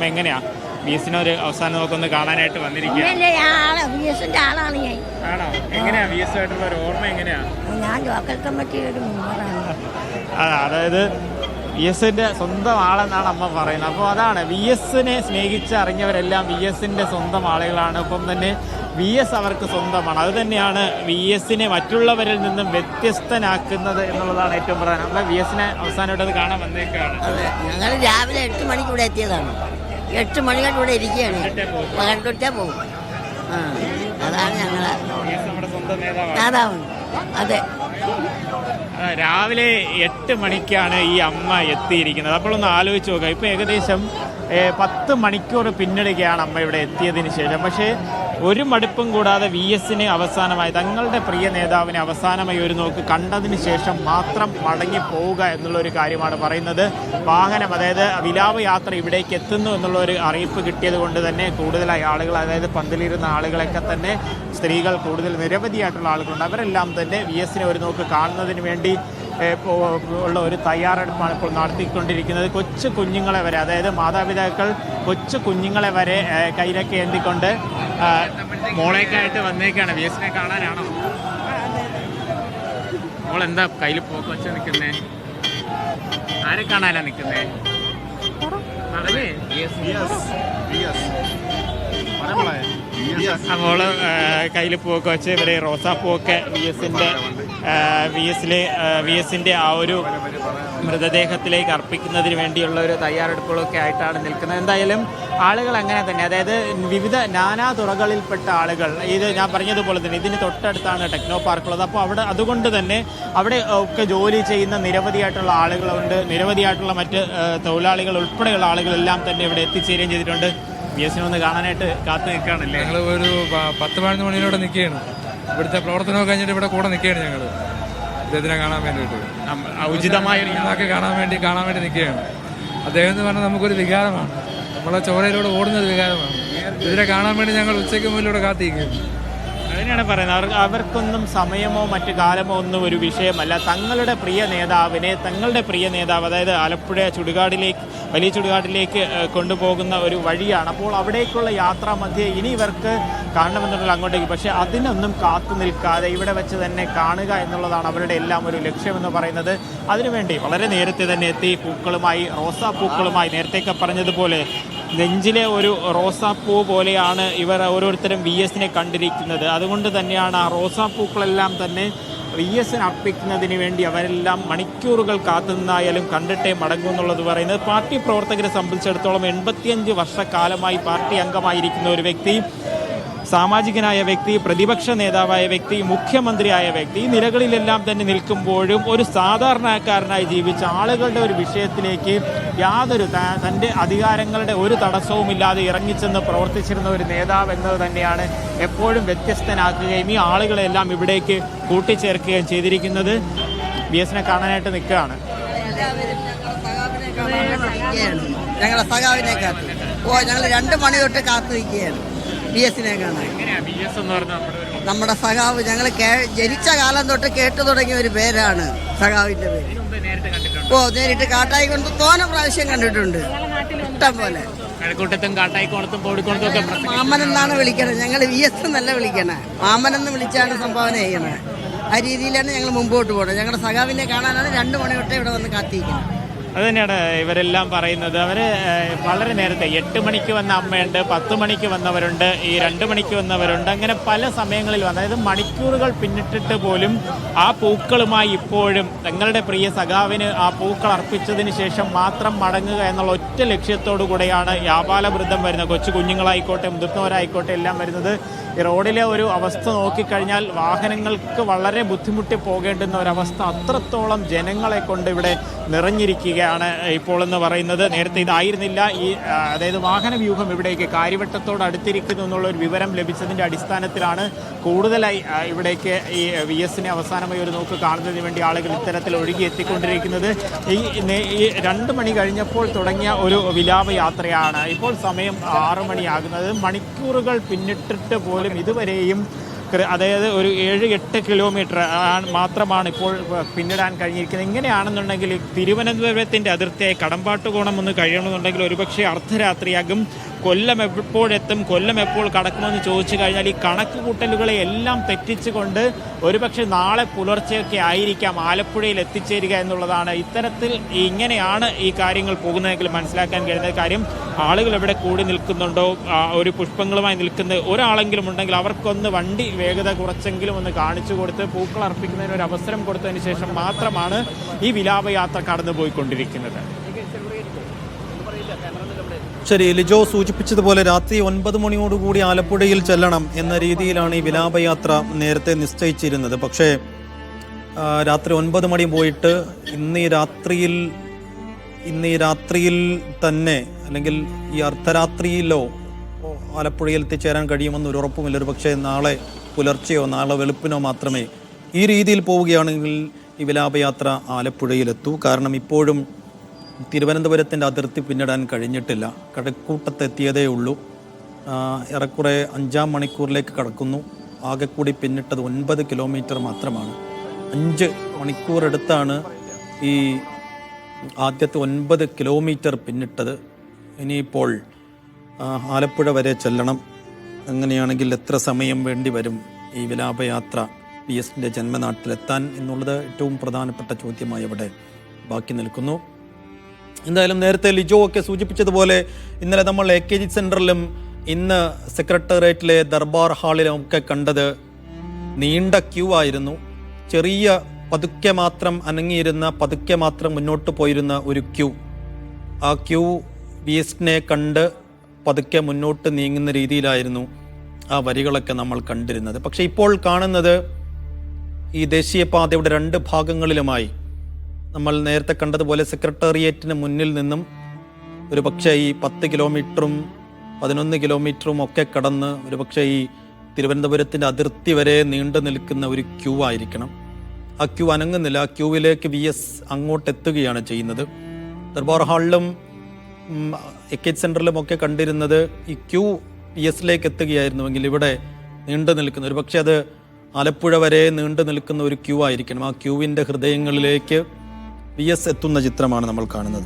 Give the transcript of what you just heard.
അമ്മ എങ്ങനെയാ VS ഒരു അവസാനം നമുക്കൊന്ന് കാണാനായിട്ട് വന്നിരിക്കുക? ആണോ? എങ്ങനെയാ VS ആയിട്ടുള്ള ഒരു ഓർമ്മ എങ്ങനെയാ? ഞാൻ ലോക്കൽ കമ്മിറ്റിയുടെ മെമ്പറാണ്. അതായത് VS സ്വന്തം ആളെന്നാണ് അമ്മ പറയുന്നത്. അപ്പോൾ അതാണ് VS സ്നേഹിച്ചറിഞ്ഞവരെല്ലാം VS സ്വന്തം ആളുകളാണ്. ഒപ്പം തന്നെ VS അവർക്ക് സ്വന്തമാണ്. അത് തന്നെയാണ് VS മറ്റുള്ളവരിൽ നിന്നും വ്യത്യസ്തനാക്കുന്നത് എന്നുള്ളതാണ് ഏറ്റവും പ്രധാനം. അമ്മ VS അവസാനമായിട്ട് കാണാൻ വന്നേക്കാണ്. അതെ, ഞങ്ങൾ രാവിലെ 8 മണിക്ക് ഇവിടെ എത്തിയതാണ്. 8 മണിക്കാണ് ഇവിടെ ഇരിക്കുകയാണ്. കണ്ടിട്ടേ പോകും. അതാണ് ഞങ്ങളെ നമ്മുടെ സ്വന്തം നേതാവ്. അതെ, രാവിലെ 8 മണിക്കാണ് ഈ അമ്മ എത്തിയിരിക്കുന്നത്. അപ്പോഴൊന്ന് ആലോചിച്ച് നോക്കാം. ഇപ്പോൾ ഏകദേശം 10 മണിക്കൂർ പിന്നിടുകയാണ് അമ്മ ഇവിടെ എത്തിയതിന് ശേഷം. പക്ഷേ ഒരു മടുപ്പും കൂടാതെ VS അവസാനമായി തങ്ങളുടെ പ്രിയ നേതാവിനെ അവസാനമായി ഒരു നോക്ക് കണ്ടതിന് ശേഷം മാത്രം മടങ്ങി പോവുക എന്നുള്ളൊരു കാര്യമാണ് പറയുന്നത്. വാഹനം, അതായത് വിലാപ യാത്ര ഇവിടേക്ക് എത്തുന്നു എന്നുള്ളൊരു അറിയിപ്പ് കിട്ടിയത് കൊണ്ട് തന്നെ കൂടുതലായി ആളുകൾ, അതായത് പന്തലിരുന്ന ആളുകളൊക്കെ തന്നെ സ്ത്രീകൾ, കൂടുതൽ നിരവധിയായിട്ടുള്ള ആളുകളുണ്ട്. അവരെല്ലാം തന്നെ VS ഒരു നോക്ക് കാണുന്നതിന് വേണ്ടി ഉള്ള ഒരു തയ്യാറെടുപ്പാണ് ഇപ്പോൾ നടത്തിക്കൊണ്ടിരിക്കുന്നത്. കൊച്ചു കുഞ്ഞുങ്ങളെ വരെ, അതായത് മാതാപിതാക്കൾ കൊച്ചു കുഞ്ഞുങ്ങളെ വരെ കയ്യിലൊക്കെ ഏന്തിക്കൊണ്ട് മോളേക്കായിട്ട് വന്നേക്കാണ്. VS കാണാനാണോ? മോൾ എന്താ കയ്യിൽ പോക്കൊച്ച നിൽക്കുന്നേ? ആരെ കാണാനാ നിൽക്കുന്നേ? മോള് കയ്യിൽ പൂവൊക്കെ വെച്ച് ഇവിടെ റോസാപ്പൂവൊക്കെ VS ആ ഒരു മൃതദേഹത്തിലേക്ക് അർപ്പിക്കുന്നതിന് വേണ്ടിയുള്ള ഒരു തയ്യാറെടുപ്പുകളൊക്കെ ആയിട്ടാണ് നിൽക്കുന്നത്. എന്തായാലും ആളുകൾ അങ്ങനെ തന്നെ, അതായത് വിവിധ നാനാ തുറകളിൽപ്പെട്ട ആളുകൾ, ഇത് ഞാൻ പറഞ്ഞതുപോലെ തന്നെ ഇതിന് തൊട്ടടുത്താണ് ടെക്നോ പാർക്കുള്ളത്. അപ്പോൾ അതുകൊണ്ട് തന്നെ അവിടെ ഒക്കെ ജോലി ചെയ്യുന്ന നിരവധിയായിട്ടുള്ള ആളുകളുണ്ട്. നിരവധിയായിട്ടുള്ള മറ്റ് തൊഴിലാളികൾ ഉൾപ്പെടെയുള്ള ആളുകളെല്ലാം തന്നെ ഇവിടെ എത്തിച്ചേരുകയും ചെയ്തിട്ടുണ്ട്. VS ഒന്ന് കാണാനായിട്ട് കാത്തു നിൽക്കുകയാണല്ലേ? ഞങ്ങൾ ഒരു 10-11 മണിയോടെ നിൽക്കുകയാണ്. ഇവിടുത്തെ പ്രവർത്തനമൊക്കെ കഴിഞ്ഞിട്ട് ഇവിടെ കൂടെ നിൽക്കുകയാണ്. ഞങ്ങൾ അദ്ദേഹത്തിനെ കാണാൻ വേണ്ടിയിട്ട് ഉചിതമായ കാണാൻ വേണ്ടി നിൽക്കുകയാണ്. അദ്ദേഹം എന്ന് പറഞ്ഞാൽ നമുക്കൊരു വികാരമാണ്. നമ്മളെ ചോരയിലൂടെ ഓടുന്നൊരു വികാരമാണ്. ഇതിനെ കാണാൻ വേണ്ടി ഞങ്ങൾ ഉച്ചയ്ക്ക് മുന്നിലൂടെ കാത്തിരിക്കുകയാണ്. അതിനാണ് പറയുന്നത്, അവർക്കൊന്നും സമയമോ മറ്റു കാലമോ ഒന്നും ഒരു വിഷയമല്ല. തങ്ങളുടെ പ്രിയ നേതാവ് അതായത് ആലപ്പുഴ വലിയ ചുടുകാട്ടിലേക്ക് കൊണ്ടുപോകുന്ന ഒരു വഴിയാണ്. അപ്പോൾ അവിടേക്കുള്ള യാത്രാ മധ്യേ ഇനി ഇവർക്ക് കാണണമെന്നുള്ള അങ്ങോട്ടേക്ക്, പക്ഷേ അതിനൊന്നും കാത്തു നിൽക്കാതെ ഇവിടെ വെച്ച് തന്നെ കാണുക എന്നുള്ളതാണ് അവരുടെ എല്ലാം ഒരു ലക്ഷ്യമെന്ന് പറയുന്നത്. അതിനുവേണ്ടി വളരെ നേരത്തെ തന്നെ എത്തി റോസാപ്പൂക്കളുമായി നേരത്തെയൊക്കെ പറഞ്ഞതുപോലെ നെഞ്ചിലെ ഒരു റോസാപ്പൂ പോലെയാണ് ഇവർ ഓരോരുത്തരും VS കണ്ടിരിക്കുന്നത്. അതുകൊണ്ട് തന്നെയാണ് ആ റോസാപ്പൂക്കളെല്ലാം തന്നെ VS അർപ്പിക്കുന്നതിന് വേണ്ടി അവരെല്ലാം മണിക്കൂറുകൾ കാത്തുനിന്നായാലും കണ്ടിട്ടേ മടങ്ങൂ എന്നുള്ളത് പറയുന്നത്. പാർട്ടി പ്രവർത്തകരെ സംബന്ധിച്ചിടത്തോളം 85 വർഷക്കാലമായി പാർട്ടി അംഗമായിരിക്കുന്ന ഒരു വ്യക്തി, സാമാജികനായ വ്യക്തി, പ്രതിപക്ഷ നേതാവായ വ്യക്തി, മുഖ്യമന്ത്രിയായ വ്യക്തി, ഈ നിലകളിലെല്ലാം തന്നെ നിൽക്കുമ്പോഴും ഒരു സാധാരണക്കാരനായി ജീവിച്ച ആളുകളുടെ ഒരു വിഷയത്തിലേക്ക് യാതൊരു തൻ്റെ അധികാരങ്ങളുടെ ഒരു തടസ്സവുമില്ലാതെ ഇറങ്ങിച്ചെന്ന് പ്രവർത്തിച്ചിരുന്ന ഒരു നേതാവ് എന്നത് തന്നെയാണ് എപ്പോഴും വ്യത്യസ്തനാക്കുകയും ഈ ആളുകളെല്ലാം ഇവിടേക്ക് കൂട്ടിച്ചേർക്കുകയും ചെയ്തിരിക്കുന്നത്. VS കാണാനായിട്ട് നിൽക്കുകയാണ്. ഞങ്ങളെ സഖാവിനെ കാത്ത് ഞങ്ങൾ 2 മണി തൊട്ട് കാത്തു നിൽക്കുകയാണ് VS കാണാൻ. നമ്മുടെ സഖാവ് ഞങ്ങൾ ജനിച്ച കാലം തൊട്ട് കേട്ടു തുടങ്ങിയ ഒരു പേരാണ് സഖാവിന്റെ പേര്. നേരിട്ട് കാട്ടായി കൊണ്ട് തോനെ പ്രാവശ്യം കണ്ടിട്ടുണ്ട്, ഇഷ്ടം പോലെ. മാമൻ എന്നാണ് വിളിക്കണത്. ഞങ്ങൾ VS എന്നല്ല വിളിക്കണേ, മാമൻ എന്ന് വിളിച്ചാണ് സംഭാവന ചെയ്യണത്. ആ രീതിയിലാണ് ഞങ്ങൾ മുമ്പോട്ട് പോകുന്നത്. ഞങ്ങളുടെ സഖാവിനെ കാണാനാണ് 2 മണി തൊട്ടേ ഇവിടെ വന്ന് കാത്തിരിക്കുന്നത്. അത് തന്നെയാണ് ഇവരെല്ലാം പറയുന്നത്. അവർ വളരെ നേരത്തെ 8 മണിക്ക് വന്ന അമ്മയുണ്ട്, 10 മണിക്ക് വന്നവരുണ്ട്, ഈ 2 മണിക്ക് വന്നവരുണ്ട്. അങ്ങനെ പല സമയങ്ങളിൽ വന്ന്, അതായത് മണിക്കൂറുകൾ പിന്നിട്ടിട്ട് പോലും ആ പൂക്കളുമായി ഇപ്പോഴും തങ്ങളുടെ പ്രിയ സഖാവിന് ആ പൂക്കൾ അർപ്പിച്ചതിന് ശേഷം മാത്രം മടങ്ങുക എന്നുള്ള ഒറ്റ ലക്ഷ്യത്തോടു കൂടെയാണ് യാപാലവൃദ്ധം വരുന്നത്. കൊച്ചു കുഞ്ഞുങ്ങളായിക്കോട്ടെ മുതിർന്നവരായിക്കോട്ടെ എല്ലാം വരുന്നത്. ഈ റോഡിലെ ഒരു അവസ്ഥ നോക്കിക്കഴിഞ്ഞാൽ വാഹനങ്ങൾക്ക് വളരെ ബുദ്ധിമുട്ടി പോകേണ്ടുന്ന ഒരവസ്ഥ, അത്രത്തോളം ജനങ്ങളെ കൊണ്ട് ഇവിടെ നിറഞ്ഞിരിക്കുകയാണ് ഇപ്പോൾ എന്ന് പറയുന്നത്. നേരത്തെ ഇതായിരുന്നില്ല. അതായത് വാഹന വ്യൂഹം ഇവിടേക്ക് കാര്യവട്ടത്തോട് അടുത്തിരിക്കുന്നു എന്നുള്ളൊരു വിവരം ലഭിച്ചതിൻ്റെ അടിസ്ഥാനത്തിലാണ് കൂടുതലായി ഇവിടേക്ക് ഈ VS അവസാനമായി ഒരു നോക്ക് കാണുന്നതിന് വേണ്ടി ആളുകൾ ഇത്തരത്തിൽ ഒഴുകി എത്തിക്കൊണ്ടിരിക്കുന്നത്. ഈ 2 മണി കഴിഞ്ഞപ്പോൾ തുടങ്ങിയ ഒരു വിലാപ യാത്രയാണ്. ഇപ്പോൾ സമയം 6 മണിയാകുന്നത്. മണിക്കൂറുകൾ പിന്നിട്ടിട്ട് പോലും ഇതുവരെയും അതായത് ഒരു 7-8 കിലോമീറ്റർ മാത്രമാണ് ഇപ്പോൾ പിന്നിടാൻ കഴിഞ്ഞിരിക്കുന്നത്. ഇങ്ങനെയാണെന്നുണ്ടെങ്കിൽ തിരുവനന്തപുരത്തിൻ്റെ അതിർത്തിയായി കടമ്പാട്ടുകോണം ഒന്ന് കഴിയണമെന്നുണ്ടെങ്കിൽ ഒരുപക്ഷെ അർദ്ധരാത്രിയാകും. കൊല്ലം എപ്പോഴെത്തും, കൊല്ലം എപ്പോൾ കടക്കുമെന്ന് ചോദിച്ചു കഴിഞ്ഞാൽ ഈ കണക്ക് കൂട്ടലുകളെ എല്ലാം തെറ്റിച്ചുകൊണ്ട് ഒരുപക്ഷെ നാളെ പുലർച്ചെയൊക്കെ ആയിരിക്കാം ആലപ്പുഴയിൽ എത്തിച്ചേരുക എന്നുള്ളതാണ്. ഇത്തരത്തിൽ ഇങ്ങനെയാണ് ഈ കാര്യങ്ങൾ പോകുന്നതെങ്കിൽ മനസ്സിലാക്കാൻ കഴിയുന്ന കാര്യം, ആളുകൾ എവിടെ കൂടി നിൽക്കുന്നുണ്ടോ, ഒരു പുഷ്പങ്ങളുമായി നിൽക്കുന്ന ഒരാളെങ്കിലും ഉണ്ടെങ്കിൽ അവർക്കൊന്ന് വണ്ടി വേഗത കുറച്ചെങ്കിലും ഒന്ന് കാണിച്ചു കൊടുത്ത് പൂക്കൾ അർപ്പിക്കുന്നതിന് ഒരു അവസരം കൊടുത്തതിന് ശേഷം മാത്രമാണ് ഈ വിലാപയാത്ര കടന്നുപോയിക്കൊണ്ടിരിക്കുന്നത്. ശരി, ലിജോ സൂചിപ്പിച്ചതുപോലെ രാത്രി 9 മണിയോടുകൂടി ആലപ്പുഴയിൽ ചെല്ലണം എന്ന രീതിയിലാണ് ഈ വിലാപയാത്ര നേരത്തെ നിശ്ചയിച്ചിരുന്നത്. പക്ഷേ രാത്രി 9 മണി പോയിട്ട് ഇന്ന് ഈ രാത്രിയിൽ തന്നെ, അല്ലെങ്കിൽ ഈ അർദ്ധരാത്രിയിലോ ആലപ്പുഴയിൽ എത്തിച്ചേരാൻ കഴിയുമെന്നൊരു ഉറപ്പുമില്ല. ഒരു പക്ഷേ നാളെ പുലർച്ചെയോ നാളെ വെളുപ്പിനോ മാത്രമേ ഈ രീതിയിൽ പോവുകയാണെങ്കിൽ ഈ വിലാപയാത്ര ആലപ്പുഴയിലെത്തൂ. കാരണം ഇപ്പോഴും തിരുവനന്തപുരത്തിൻ്റെ അതിർത്തി പിന്നിടാൻ കഴിഞ്ഞിട്ടില്ല. കഴക്കൂട്ടത്തെത്തിയതേ ഉള്ളൂ. ഏറെക്കുറെ 5-ാം മണിക്കൂറിലേക്ക് കടക്കുന്നു. ആകെ കൂടി പിന്നിട്ടത് 9 കിലോമീറ്റർ മാത്രമാണ്. 5 മണിക്കൂർ എടുത്താണ് ഈ ആദ്യത്തെ 9 കിലോമീറ്റർ പിന്നിട്ടത്. ഇനിയിപ്പോൾ ആലപ്പുഴ വരെ ചെല്ലണം. അങ്ങനെയാണെങ്കിൽ എത്ര സമയം വേണ്ടി വരും ഈ വിലാപയാത്ര PS-ൻ്റെ ജന്മനാട്ടിലെത്താൻ എന്നുള്ളത് ഏറ്റവും പ്രധാനപ്പെട്ട ചോദ്യമായി അവിടെ ബാക്കി നിൽക്കുന്നു. എന്തായാലും നേരത്തെ ലിജോ ഒക്കെ സൂചിപ്പിച്ചതുപോലെ ഇന്നലെ നമ്മൾ AKG സെൻറ്ററിലും ഇന്ന് സെക്രട്ടേറിയറ്റിലെ ദർബാർ ഹാളിലും ഒക്കെ കണ്ടത് നീണ്ട ക്യൂ ആയിരുന്നു. ചെറിയ പതുക്കെ മാത്രം അനങ്ങിയിരുന്ന, പതുക്കെ മാത്രം മുന്നോട്ട് പോയിരുന്ന ഒരു ക്യൂ. ആ ക്യൂ PS-നെ കണ്ട് പതുക്കെ മുന്നോട്ട് നീങ്ങുന്ന രീതിയിലായിരുന്നു ആ വരികളൊക്കെ നമ്മൾ കണ്ടിരുന്നത്. പക്ഷേ ഇപ്പോൾ കാണുന്നത് ഈ ദേശീയപാതയുടെ 2 ഭാഗങ്ങളിലുമായി നമ്മൾ നേരത്തെ കണ്ടതുപോലെ സെക്രട്ടേറിയറ്റിന് മുന്നിൽ നിന്നും ഒരു പക്ഷേ ഈ 10 കിലോമീറ്ററും 11 കിലോമീറ്ററും ഒക്കെ കടന്ന് ഒരു പക്ഷേ ഈ തിരുവനന്തപുരത്തിൻ്റെ അതിർത്തി വരെ നീണ്ടു നിൽക്കുന്ന ഒരു ക്യൂ ആയിരിക്കണം. ആ ക്യൂ അനങ്ങുന്നില്ല. ആ ക്യൂവിലേക്ക് VS അങ്ങോട്ട് എത്തുകയാണ് ചെയ്യുന്നത്. ദർബാർ ഹാളിലും AKG സെൻറ്ററിലും ഒക്കെ കണ്ടിരുന്നത് ഈ ക്യൂ PS-ലേക്ക് എത്തുകയായിരുന്നുവെങ്കിൽ ഇവിടെ നീണ്ടു നിൽക്കുന്ന, ഒരു പക്ഷേ അത് ആലപ്പുഴ വരെ നീണ്ടു നിൽക്കുന്ന ഒരു ക്യൂ ആയിരിക്കണം. ആ ക്യൂവിൻ്റെ ഹൃദയങ്ങളിലേക്ക് VS എത്തുന്ന ചിത്രമാണ് നമ്മൾ കാണുന്നത്.